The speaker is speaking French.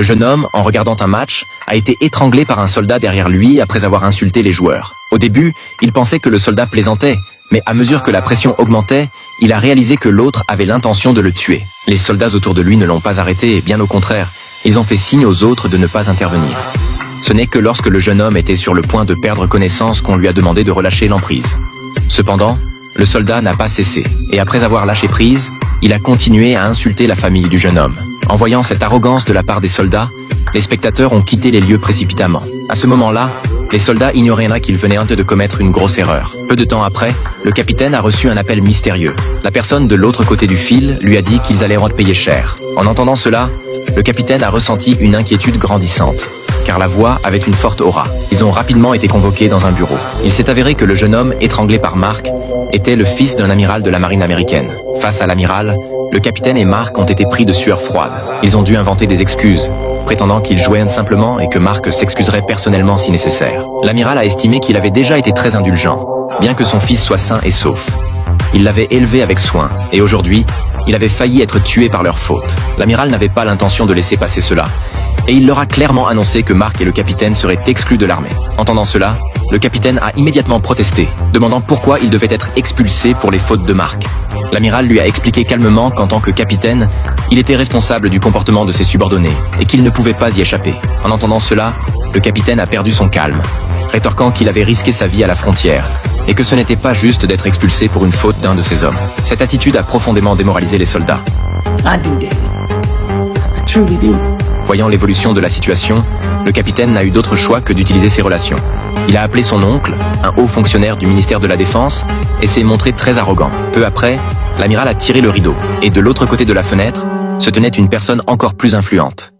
Le jeune homme, en regardant un match, a été étranglé par un soldat derrière lui après avoir insulté les joueurs. Au début, il pensait que le soldat plaisantait, mais à mesure que la pression augmentait, il a réalisé que l'autre avait l'intention de le tuer. Les soldats autour de lui ne l'ont pas arrêté, et bien au contraire, ils ont fait signe aux autres de ne pas intervenir. Ce n'est que lorsque le jeune homme était sur le point de perdre connaissance qu'on lui a demandé de relâcher l'emprise. Cependant, le soldat n'a pas cessé, et après avoir lâché prise, il a continué à insulter la famille du jeune homme. En voyant cette arrogance de la part des soldats, les spectateurs ont quitté les lieux précipitamment. À ce moment-là, les soldats ignoraient qu'ils venaient de commettre une grosse erreur. Peu de temps après, le capitaine a reçu un appel mystérieux. La personne de l'autre côté du fil lui a dit qu'ils allaient payer cher. En entendant cela, le capitaine a ressenti une inquiétude grandissante, car la voix avait une forte aura. Ils ont rapidement été convoqués dans un bureau. Il s'est avéré que le jeune homme étranglé par Mark était le fils d'un amiral de la marine américaine. Face à l'amiral, le capitaine et Mark ont été pris de sueur froide. Ils ont dû inventer des excuses, prétendant qu'ils jouaient simplement et que Mark s'excuserait personnellement si nécessaire. L'amiral a estimé qu'il avait déjà été très indulgent, bien que son fils soit sain et sauf. Il l'avait élevé avec soin, et aujourd'hui, il avait failli être tué par leur faute. L'amiral n'avait pas l'intention de laisser passer cela, et il leur a clairement annoncé que Mark et le capitaine seraient exclus de l'armée. Entendant cela, le capitaine a immédiatement protesté, demandant pourquoi il devait être expulsé pour les fautes de Mark. L'amiral lui a expliqué calmement qu'en tant que capitaine, il était responsable du comportement de ses subordonnés, et qu'il ne pouvait pas y échapper. En entendant cela, le capitaine a perdu son calme, rétorquant qu'il avait risqué sa vie à la frontière, et que ce n'était pas juste d'être expulsé pour une faute d'un de ses hommes. Cette attitude a profondément démoralisé les soldats. I do, David. I truly do. Voyant l'évolution de la situation, le capitaine n'a eu d'autre choix que d'utiliser ses relations. Il a appelé son oncle, un haut fonctionnaire du ministère de la Défense, et s'est montré très arrogant. Peu après, l'amiral a tiré le rideau, et de l'autre côté de la fenêtre, se tenait une personne encore plus influente.